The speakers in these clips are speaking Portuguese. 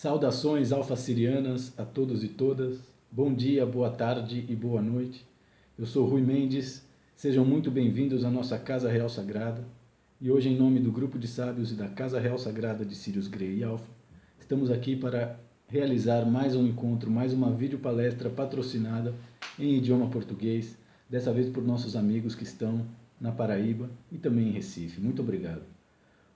Saudações alfa-sirianas a todos e todas. Bom dia, boa tarde e boa noite. Eu sou Rui Mendes. Sejam muito bem-vindos à nossa Casa Real Sagrada. E hoje, em nome do Grupo de Sábios e da Casa Real Sagrada de Sirius Grey e Alfa, estamos aqui para realizar mais um encontro, mais uma videopalestra patrocinada em idioma português, dessa vez por nossos amigos que estão na Paraíba e também em Recife. Muito obrigado.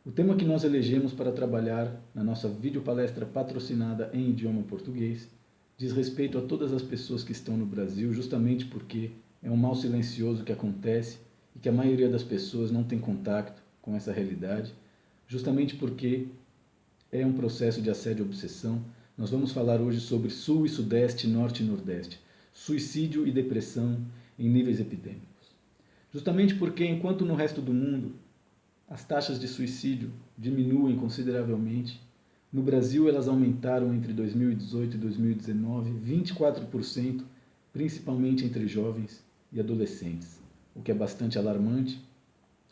O tema que nós elegemos para trabalhar na nossa videopalestra patrocinada em idioma português diz respeito a todas as pessoas que estão no Brasil, justamente porque é um mal silencioso que acontece e que a maioria das pessoas não tem contato com essa realidade, justamente porque é um processo de assédio e obsessão. Nós vamos falar hoje sobre Sul e Sudeste, Norte e Nordeste, suicídio e depressão em níveis epidêmicos. Justamente porque, enquanto no resto do mundo as taxas de suicídio diminuem consideravelmente, no Brasil elas aumentaram entre 2018 e 2019 24%, principalmente entre jovens e adolescentes, o que é bastante alarmante,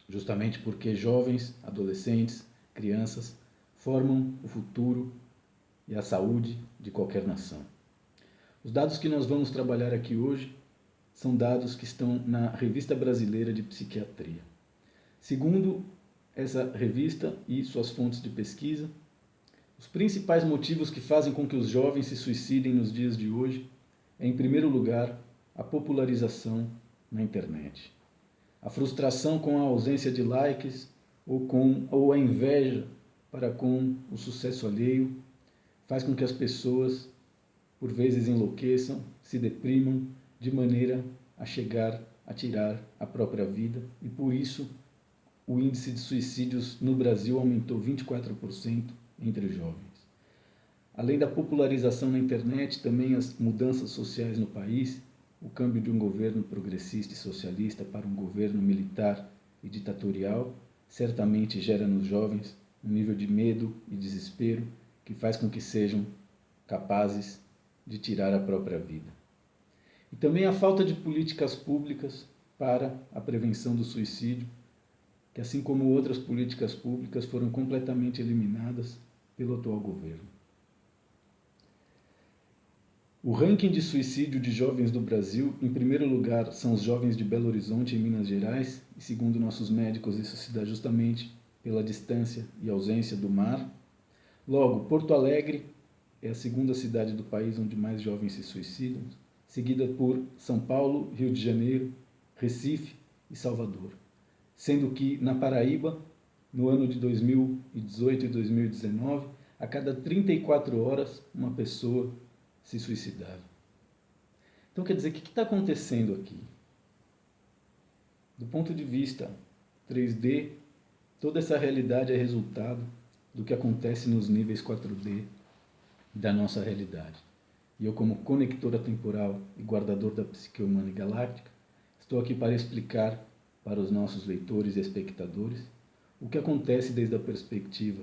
justamente porque jovens, adolescentes, crianças formam o futuro e a saúde de qualquer nação. Os dados que nós vamos trabalhar aqui hoje são dados que estão na Revista Brasileira de Psiquiatria. Segundo essa revista e suas fontes de pesquisa, os principais motivos que fazem com que os jovens se suicidem nos dias de hoje é, em primeiro lugar, a popularização na internet. A frustração com a ausência de likes ou a inveja para com o sucesso alheio faz com que as pessoas, por vezes, enlouqueçam, se deprimam, de maneira a chegar a tirar a própria vida, e por isso o índice de suicídios no Brasil aumentou 24% entre jovens. Além da popularização na internet, também as mudanças sociais no país, o câmbio de um governo progressista e socialista para um governo militar e ditatorial, certamente gera nos jovens um nível de medo e desespero que faz com que sejam capazes de tirar a própria vida. E também a falta de políticas públicas para a prevenção do suicídio, que, assim como outras políticas públicas, foram completamente eliminadas pelo atual governo. O ranking de suicídio de jovens do Brasil, em primeiro lugar, são os jovens de Belo Horizonte, em Minas Gerais, e segundo nossos médicos, isso se dá justamente pela distância e ausência do mar. Logo, Porto Alegre é a segunda cidade do país onde mais jovens se suicidam, seguida por São Paulo, Rio de Janeiro, Recife e Salvador. Sendo que na Paraíba, no ano de 2018 e 2019, a cada 34 horas uma pessoa se suicidava. Então, quer dizer, o que está acontecendo aqui? Do ponto de vista 3D, toda essa realidade é resultado do que acontece nos níveis 4D da nossa realidade. E eu, como conectora temporal e guardador da psique humana e galáctica, estou aqui para explicar para os nossos leitores e espectadores o que acontece desde a perspectiva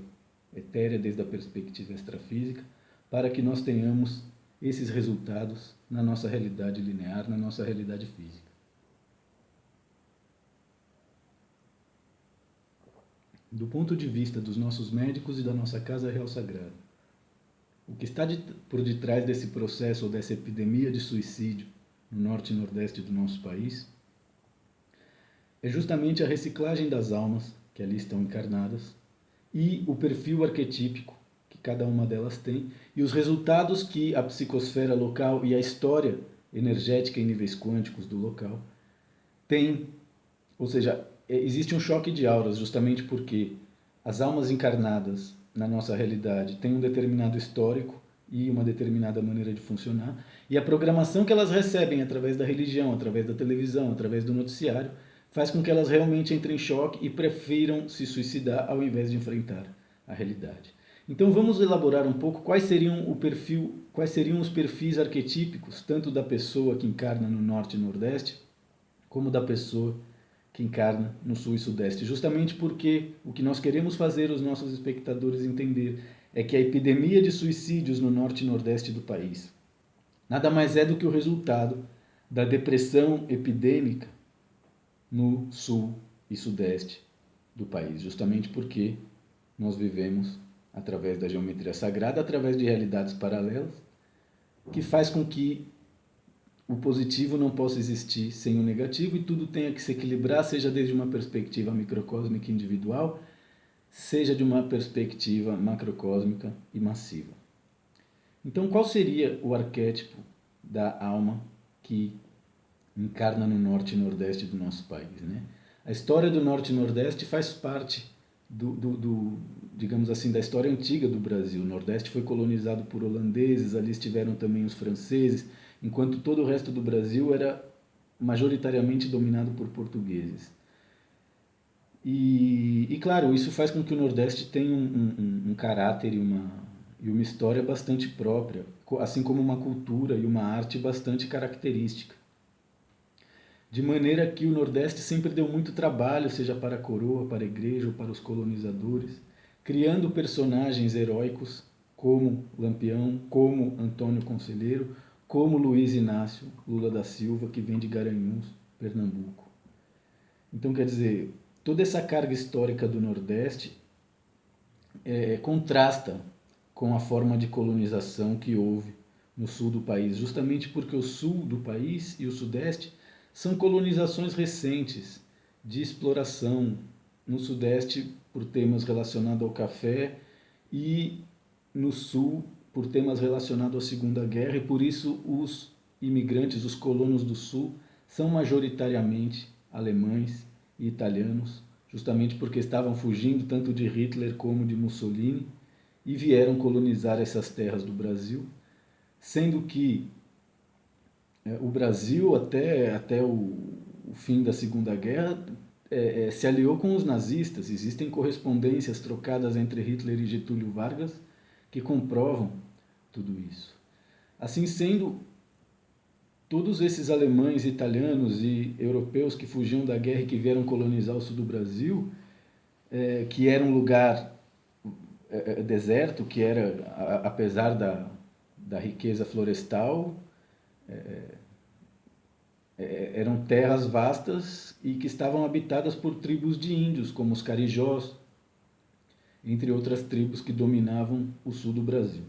etérea, desde a perspectiva extrafísica, para que nós tenhamos esses resultados na nossa realidade linear, na nossa realidade física. Do ponto de vista dos nossos médicos e da nossa Casa Real Sagrada, o que está por detrás desse processo ou dessa epidemia de suicídio no norte e nordeste do nosso país é justamente a reciclagem das almas que ali estão encarnadas e o perfil arquetípico que cada uma delas tem e os resultados que a psicosfera local e a história energética em níveis quânticos do local tem. Ou seja, existe um choque de auras justamente porque as almas encarnadas na nossa realidade têm um determinado histórico e uma determinada maneira de funcionar, e a programação que elas recebem através da religião, através da televisão, através do noticiário, faz com que elas realmente entrem em choque e prefiram se suicidar ao invés de enfrentar a realidade. Então vamos elaborar um pouco quais seriam os perfis arquetípicos, tanto da pessoa que encarna no Norte e Nordeste, como da pessoa que encarna no Sul e Sudeste. Justamente porque o que nós queremos fazer os nossos espectadores entender é que a epidemia de suicídios no Norte e Nordeste do país nada mais é do que o resultado da depressão epidêmica no Sul e Sudeste do país, justamente porque nós vivemos através da geometria sagrada, através de realidades paralelas, que faz com que o positivo não possa existir sem o negativo e tudo tenha que se equilibrar, seja desde uma perspectiva microcósmica individual, seja de uma perspectiva macrocósmica e massiva. Então, qual seria o arquétipo da alma que encarna no norte e nordeste do nosso país, né? A história do norte e nordeste faz parte digamos assim, da história antiga do Brasil. O nordeste foi colonizado por holandeses, ali estiveram também os franceses, enquanto todo o resto do Brasil era majoritariamente dominado por portugueses. E claro, isso faz com que o Nordeste tenha um caráter e uma história bastante própria, assim como uma cultura e uma arte bastante característica. De maneira que o Nordeste sempre deu muito trabalho, seja para a coroa, para a igreja ou para os colonizadores, criando personagens heróicos como Lampião, como Antônio Conselheiro, como Luiz Inácio Lula da Silva, que vem de Garanhuns, Pernambuco. Então, quer dizer, toda essa carga histórica do Nordeste contrasta com a forma de colonização que houve no sul do país, justamente porque o sul do país e o sudeste são colonizações recentes de exploração, no sudeste por temas relacionados ao café e no sul por temas relacionados à Segunda Guerra, e por isso os imigrantes, os colonos do sul, são majoritariamente alemães e italianos, justamente porque estavam fugindo tanto de Hitler como de Mussolini e vieram colonizar essas terras do Brasil, sendo que o Brasil, até o fim da Segunda Guerra, se aliou com os nazistas. Existem correspondências trocadas entre Hitler e Getúlio Vargas que comprovam tudo isso. Assim sendo, todos esses alemães, italianos e europeus que fugiam da guerra e que vieram colonizar o sul do Brasil, que era um lugar deserto, que era, apesar da riqueza florestal, eram terras vastas e que estavam habitadas por tribos de índios, como os carijós, entre outras tribos que dominavam o sul do Brasil.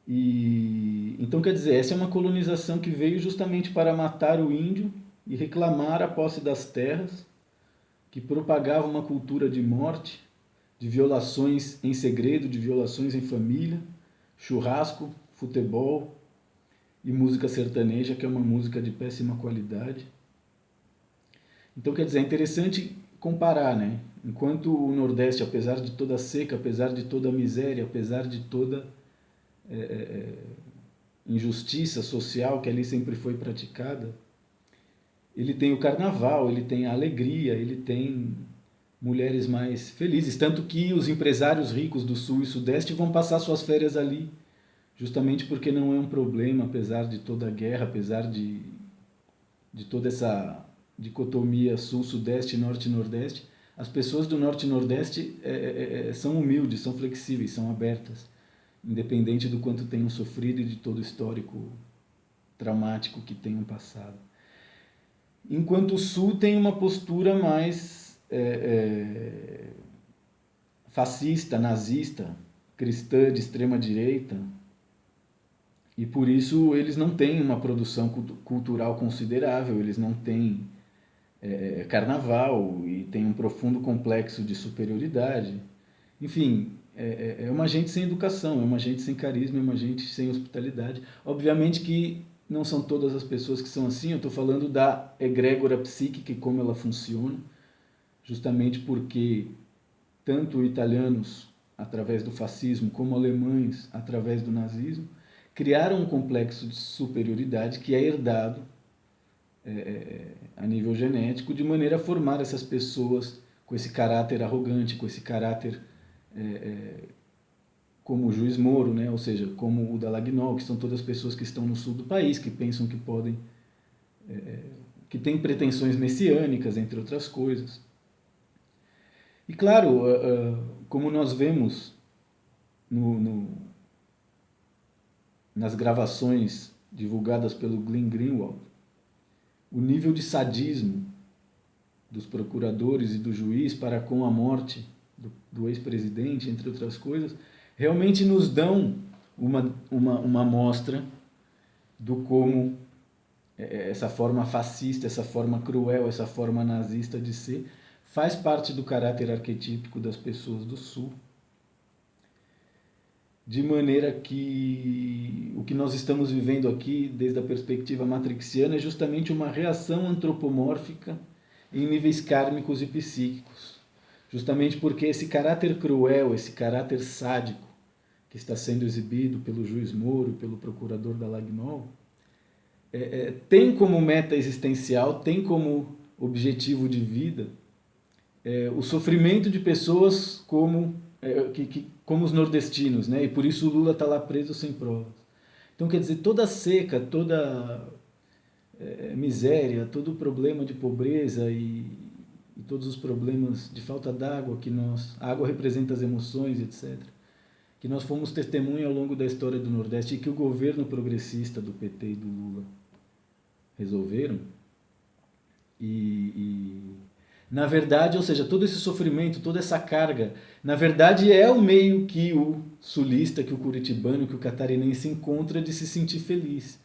Então, quer dizer, essa é uma colonização que veio justamente para matar o índio e reclamar a posse das terras, que propagava uma cultura de morte, de violações em segredo, de violações em família, churrasco, futebol e música sertaneja, que é uma música de péssima qualidade. Então, quer dizer, é interessante comparar, né? Enquanto o Nordeste, apesar de toda a seca, apesar de toda a miséria, apesar de toda injustiça social que ali sempre foi praticada, ele tem o carnaval, ele tem a alegria, ele tem mulheres mais felizes, tanto que os empresários ricos do Sul e Sudeste vão passar suas férias ali, justamente porque não é um problema, apesar de toda a guerra, apesar de toda essa dicotomia Sul-Sudeste, Norte e Nordeste. As pessoas do Norte e Nordeste são humildes, são flexíveis, são abertas, independente do quanto tenham sofrido e de todo o histórico traumático que tenham passado. Enquanto o Sul tem uma postura mais fascista, nazista, cristã de extrema direita, e por isso eles não têm uma produção cultural considerável, eles não têm carnaval e têm um profundo complexo de superioridade. Enfim, é uma gente sem educação, é uma gente sem carisma, é uma gente sem hospitalidade. Obviamente que não são todas as pessoas que são assim, eu estou falando da egrégora psíquica e como ela funciona, justamente porque tanto italianos, através do fascismo, como alemães, através do nazismo, criaram um complexo de superioridade que é herdado a nível genético, de maneira a formar essas pessoas com esse caráter arrogante, com esse caráter como o juiz Moro, né? Ou seja, como o Dallagnol, que são todas pessoas que estão no sul do país, que pensam que podem, que têm pretensões messiânicas, entre outras coisas. E claro, como nós vemos nas gravações divulgadas pelo Glenn Greenwald, o nível de sadismo dos procuradores e do juiz para com a morte do ex-presidente, entre outras coisas, realmente nos dão uma amostra do como essa forma fascista, essa forma cruel, essa forma nazista de ser, faz parte do caráter arquetípico das pessoas do Sul. De maneira que o que nós estamos vivendo aqui, desde a perspectiva matrixiana, é justamente uma reação antropomórfica em níveis kármicos e psíquicos. Justamente porque esse caráter cruel, esse caráter sádico, que está sendo exibido pelo juiz Moro, pelo procurador da Lagnol, tem como meta existencial, tem como objetivo de vida o sofrimento de pessoas como os nordestinos, né? E por isso o Lula está lá preso sem provas. Então, quer dizer, toda seca, toda miséria, todo o problema de pobreza e todos os problemas de falta d'água a água representa as emoções, etc., que nós fomos testemunha ao longo da história do Nordeste e que o governo progressista do PT e do Lula resolveram. Na verdade, ou seja, todo esse sofrimento, toda essa carga, na verdade é o meio que o sulista, que o curitibano, que o catarinense encontra de se sentir feliz.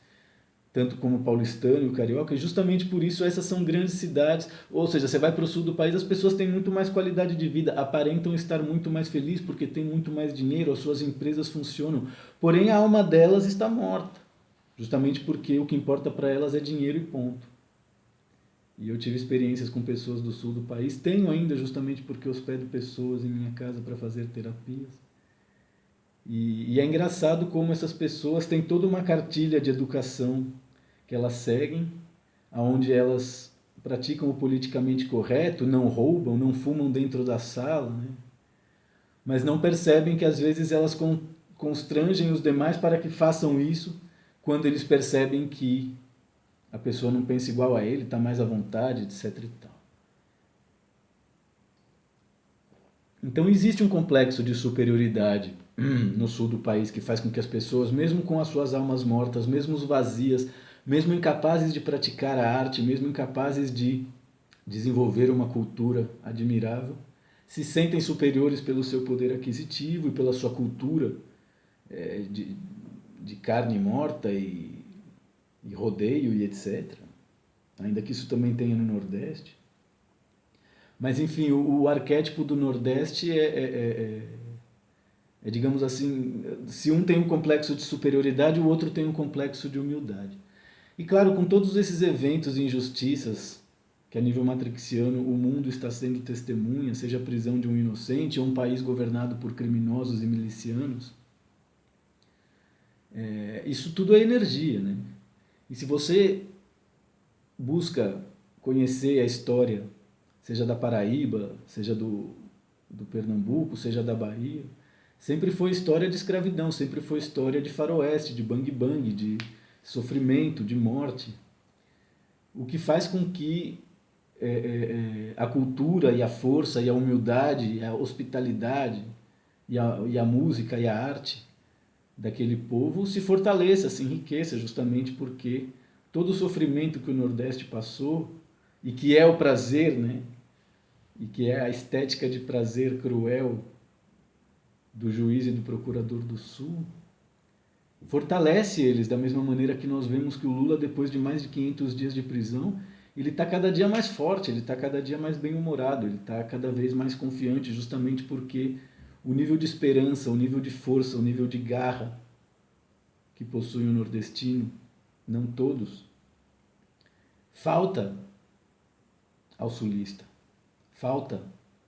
Tanto como o paulistano e o carioca, e justamente por isso essas são grandes cidades, ou seja, você vai para o sul do país, as pessoas têm muito mais qualidade de vida, aparentam estar muito mais felizes porque têm muito mais dinheiro, as suas empresas funcionam, porém a alma delas está morta, justamente porque o que importa para elas é dinheiro e ponto. E eu tive experiências com pessoas do sul do país, tenho ainda justamente porque hospedo pessoas em minha casa para fazer terapias. E é engraçado como essas pessoas têm toda uma cartilha de educação que elas seguem, onde elas praticam o politicamente correto, não roubam, não fumam dentro da sala, né? Mas não percebem que às vezes elas constrangem os demais para que façam isso quando eles percebem que a pessoa não pensa igual a ele, está mais à vontade, etc. e tal. Então existe um complexo de superioridade no sul do país que faz com que as pessoas, mesmo com as suas almas mortas, mesmo vazias, mesmo incapazes de praticar a arte, mesmo incapazes de desenvolver uma cultura admirável, se sentem superiores pelo seu poder aquisitivo e pela sua cultura de carne morta e rodeio e etc. Ainda que isso também tenha no Nordeste. Mas, enfim, o arquétipo do Nordeste digamos assim, se um tem um complexo de superioridade, o outro tem um complexo de humildade. E, claro, com todos esses eventos e injustiças que, a nível matrixiano, o mundo está sendo testemunha, seja a prisão de um inocente ou um país governado por criminosos e milicianos, isso tudo é energia, né? E se você busca conhecer a história, seja da Paraíba, seja do Pernambuco, seja da Bahia, sempre foi história de escravidão, sempre foi história de faroeste, de bang-bang, de sofrimento, de morte. O que faz com que a cultura e a força e a humildade, e a hospitalidade e a música e a arte daquele povo se fortaleça, se enriqueça, justamente porque todo o sofrimento que o Nordeste passou, e que é o prazer, né? E que é a estética de prazer cruel do juiz e do procurador do Sul, fortalece eles da mesma maneira que nós vemos que o Lula, depois de mais de 500 dias de prisão, ele está cada dia mais forte, ele está cada dia mais bem-humorado, ele está cada vez mais confiante, justamente porque o nível de esperança, o nível de força, o nível de garra que possui o nordestino, não todos, falta ao sulista, falta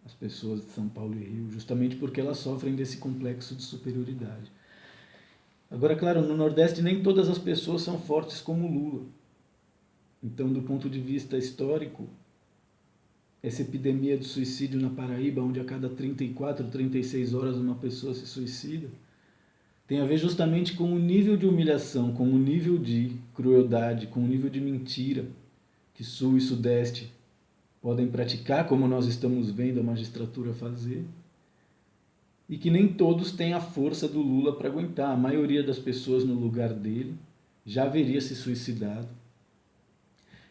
às pessoas de São Paulo e Rio, justamente porque elas sofrem desse complexo de superioridade. Agora, claro, no Nordeste nem todas as pessoas são fortes como Lula. Então, do ponto de vista histórico, essa epidemia de suicídio na Paraíba, onde a cada 34, 36 horas uma pessoa se suicida, tem a ver justamente com o nível de humilhação, com o nível de crueldade, com o nível de mentira que Sul e Sudeste podem praticar, como nós estamos vendo a magistratura fazer, e que nem todos têm a força do Lula para aguentar. A maioria das pessoas no lugar dele já haveria se suicidado.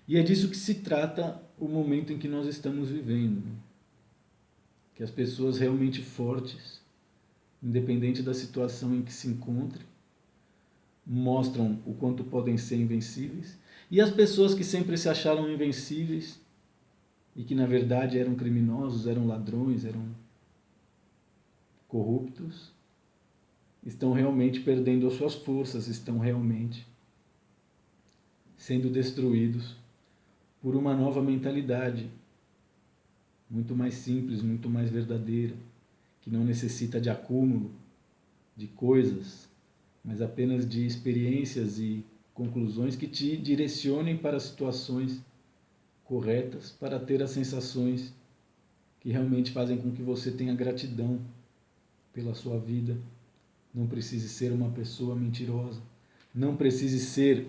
E é disso que se trata o momento em que nós estamos vivendo. que as pessoas realmente fortes, independente da situação em que se encontrem, mostram o quanto podem ser invencíveis, e as pessoas que sempre se acharam invencíveis e que na verdade eram criminosos, eram ladrões, eram corruptos, estão realmente perdendo as suas forças, estão realmente sendo destruídos por uma nova mentalidade, muito mais simples, muito mais verdadeira, que não necessita de acúmulo de coisas, mas apenas de experiências e conclusões que te direcionem para situações corretas, para ter as sensações que realmente fazem com que você tenha gratidão pela sua vida. Não precise ser uma pessoa mentirosa, não precise ser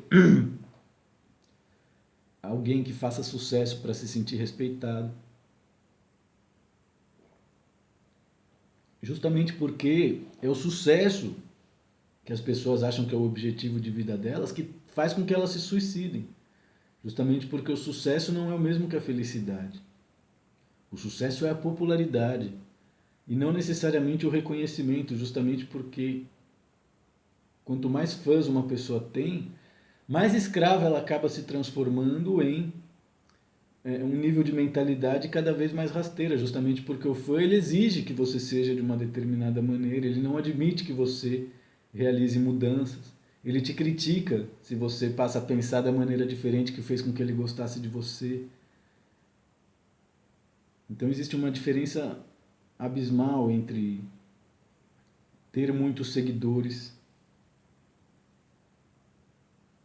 alguém que faça sucesso para se sentir respeitado. Justamente porque é o sucesso que as pessoas acham que é o objetivo de vida delas que faz com que elas se suicidem. Justamente porque o sucesso não é o mesmo que a felicidade. O sucesso é a popularidade e não necessariamente o reconhecimento, justamente porque quanto mais fãs uma pessoa tem, mais escrava ela acaba se transformando em um nível de mentalidade cada vez mais rasteira, justamente porque o fã ele exige que você seja de uma determinada maneira, ele não admite que você realize mudanças, ele te critica se você passa a pensar da maneira diferente que fez com que ele gostasse de você. Então existe uma diferença abismal entre ter muitos seguidores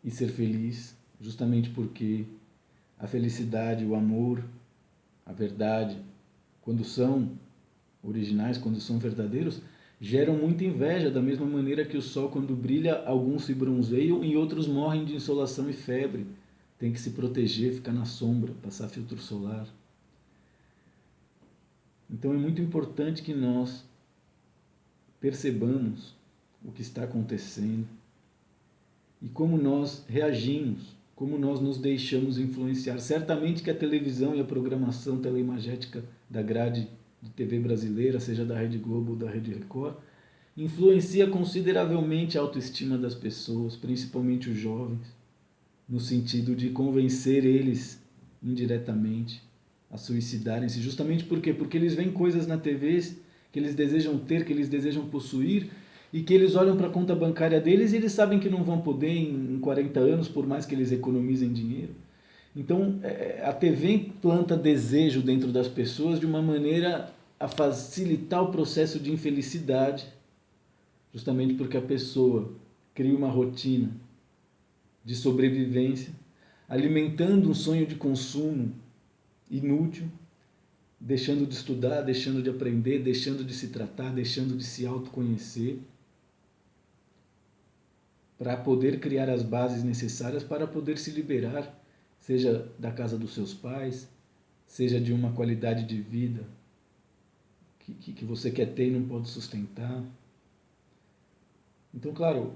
e ser feliz, justamente porque a felicidade, o amor, a verdade, quando são originais, quando são verdadeiros, geram muita inveja, da mesma maneira que o sol, quando brilha, alguns se bronzeiam e outros morrem de insolação e febre. Tem que se proteger, ficar na sombra, passar filtro solar. Então é muito importante que nós percebamos o que está acontecendo e como nós reagimos, como nós nos deixamos influenciar. Certamente que a televisão e a programação teleimagética da grade de TV brasileira, seja da Rede Globo ou da Rede Record, influencia consideravelmente a autoestima das pessoas, principalmente os jovens, no sentido de convencer eles indiretamente a suicidarem-se. Justamente por quê? Porque eles veem coisas na TV que eles desejam ter, que eles desejam possuir, e que eles olham para a conta bancária deles e eles sabem que não vão poder em 40 anos, por mais que eles economizem dinheiro. Então, a TV implanta desejo dentro das pessoas de uma maneira a facilitar o processo de infelicidade, justamente porque a pessoa cria uma rotina de sobrevivência, alimentando um sonho de consumo inútil, deixando de estudar, deixando de aprender, deixando de se tratar, deixando de se autoconhecer, para poder criar as bases necessárias para poder se liberar, seja da casa dos seus pais, seja de uma qualidade de vida que você quer ter e não pode sustentar. Então, claro,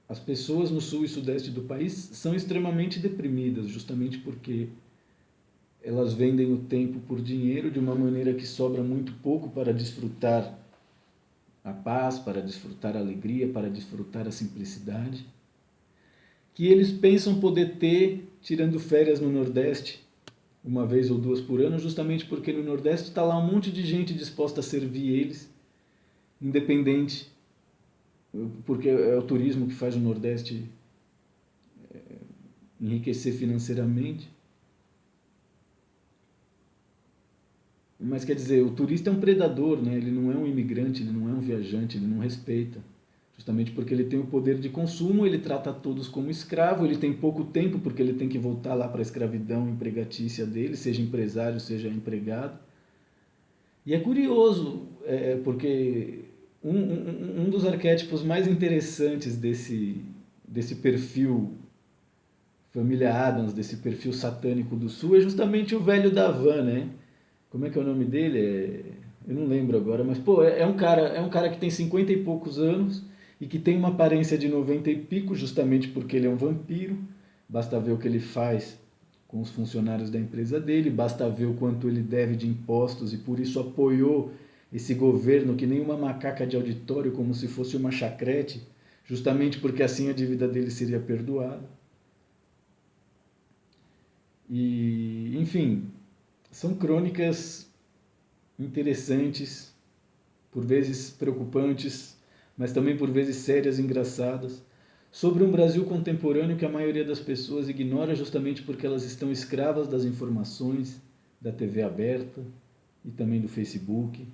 as pessoas no sul e sudeste do país são extremamente deprimidas, justamente porque elas vendem o tempo por dinheiro de uma maneira que sobra muito pouco para desfrutar a paz, para desfrutar a alegria, para desfrutar a simplicidade, que eles pensam poder ter tirando férias no Nordeste, uma vez ou duas por ano, justamente porque no Nordeste está lá um monte de gente disposta a servir eles, independente, porque é o turismo que faz o Nordeste enriquecer financeiramente. Mas quer dizer, o turista é um predador, né? Ele não é um imigrante, ele não é um viajante, ele não respeita. Justamente porque ele tem o poder de consumo, ele trata todos como escravo, ele tem pouco tempo porque ele tem que voltar lá para a escravidão empregatícia dele, seja empresário, seja empregado. E é curioso, porque um dos arquétipos mais interessantes desse perfil família Addams, desse perfil satânico do Sul, é justamente o velho da van, né? Como é que é o nome dele? Eu não lembro agora, mas pô, é um cara que tem 50 e poucos anos e que tem uma aparência de 90 e pico, justamente porque ele é um vampiro. Basta ver o que ele faz com os funcionários da empresa dele, basta ver o quanto ele deve de impostos e por isso apoiou esse governo que nem uma macaca de auditório, como se fosse uma chacrete, justamente porque assim a dívida dele seria perdoada. E, enfim, são crônicas interessantes, por vezes preocupantes, mas também por vezes sérias e engraçadas, sobre um Brasil contemporâneo que a maioria das pessoas ignora justamente porque elas estão escravas das informações da TV aberta e também do Facebook,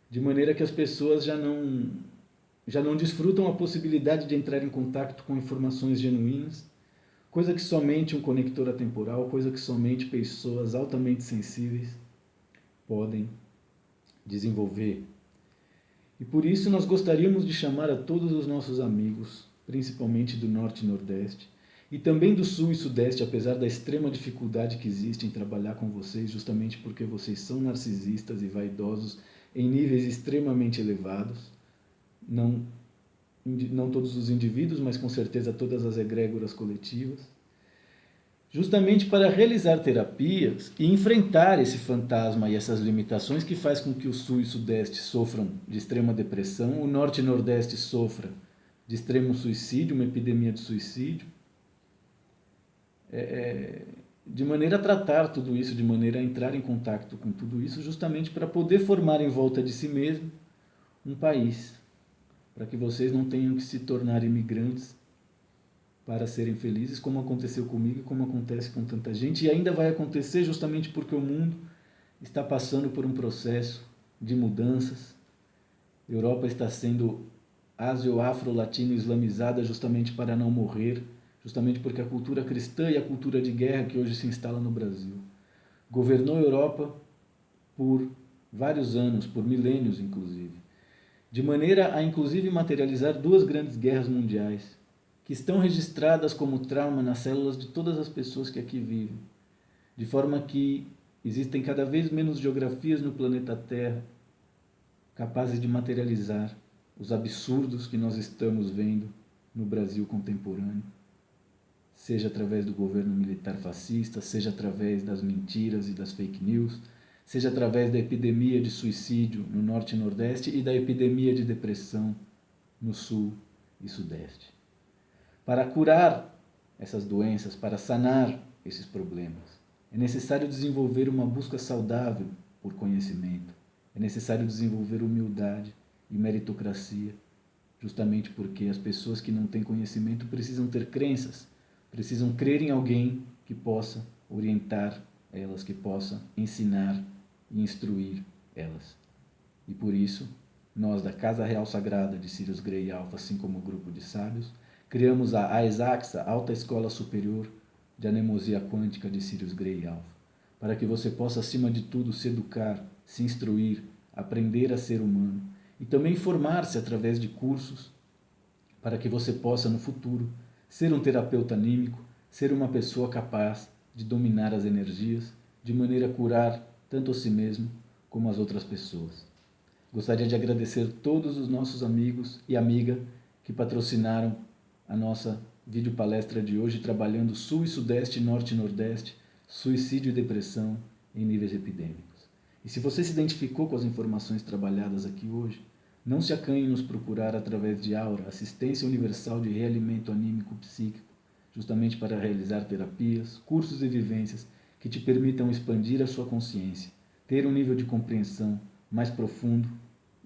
de maneira que as pessoas já não desfrutam a possibilidade de entrar em contato com informações genuínas, coisa que somente um conector atemporal, coisa que somente pessoas altamente sensíveis podem desenvolver. E por isso nós gostaríamos de chamar a todos os nossos amigos, principalmente do Norte e Nordeste, e também do Sul e Sudeste, apesar da extrema dificuldade que existe em trabalhar com vocês, justamente porque vocês são narcisistas e vaidosos em níveis extremamente elevados, não todos os indivíduos, mas com certeza todas as egrégoras coletivas, justamente para realizar terapias e enfrentar esse fantasma e essas limitações que faz com que o Sul e o Sudeste sofram de extrema depressão, o Norte e Nordeste sofram de extremo suicídio, uma epidemia de suicídio, de maneira a tratar tudo isso, de maneira a entrar em contato com tudo isso, justamente para poder formar em volta de si mesmo um país, para que vocês não tenham que se tornar imigrantes para serem felizes, como aconteceu comigo e como acontece com tanta gente, e ainda vai acontecer justamente porque o mundo está passando por um processo de mudanças. A Europa está sendo ásio-afro-latino-islamizada justamente para não morrer, justamente porque a cultura cristã e a cultura de guerra que hoje se instala no Brasil governou a Europa por vários anos, por milênios inclusive, de maneira a inclusive materializar duas grandes guerras mundiais, que estão registradas como trauma nas células de todas as pessoas que aqui vivem, de forma que existem cada vez menos geografias no planeta Terra capazes de materializar os absurdos que nós estamos vendo no Brasil contemporâneo, seja através do governo militar fascista, seja através das mentiras e das fake news, seja através da epidemia de suicídio no Norte e Nordeste e da epidemia de depressão no Sul e Sudeste. Para curar essas doenças, para sanar esses problemas, é necessário desenvolver uma busca saudável por conhecimento. É necessário desenvolver humildade e meritocracia, justamente porque as pessoas que não têm conhecimento precisam ter crenças, precisam crer em alguém que possa orientar elas, que possa ensinar e instruir elas. E por isso, nós da Casa Real Sagrada de Sirius Grey Alpha, assim como o grupo de sábios, criamos a AESAXA, Alta Escola Superior de Anemosia Quântica de Sirius Grey Alpha, para que você possa, acima de tudo, se educar, se instruir, aprender a ser humano e também formar-se através de cursos para que você possa, no futuro, ser um terapeuta anímico, ser uma pessoa capaz de dominar as energias, de maneira a curar tanto a si mesmo como as outras pessoas. Gostaria de agradecer todos os nossos amigos e amigas que patrocinaram a nossa videopalestra de hoje, trabalhando Sul e Sudeste, Norte e Nordeste, suicídio e depressão em níveis epidêmicos. E se você se identificou com as informações trabalhadas aqui hoje, não se acanhe em nos procurar através de Aura, Assistência Universal de Realimento Anímico Psíquico, justamente para realizar terapias, cursos e vivências que te permitam expandir a sua consciência, ter um nível de compreensão mais profundo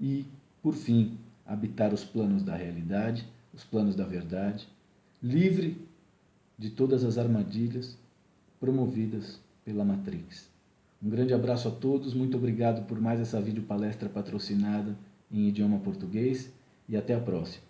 e, por fim, habitar os planos da realidade, os planos da verdade, livre de todas as armadilhas promovidas pela Matrix. Um grande abraço a todos, muito obrigado por mais essa videopalestra patrocinada em idioma português e até a próxima.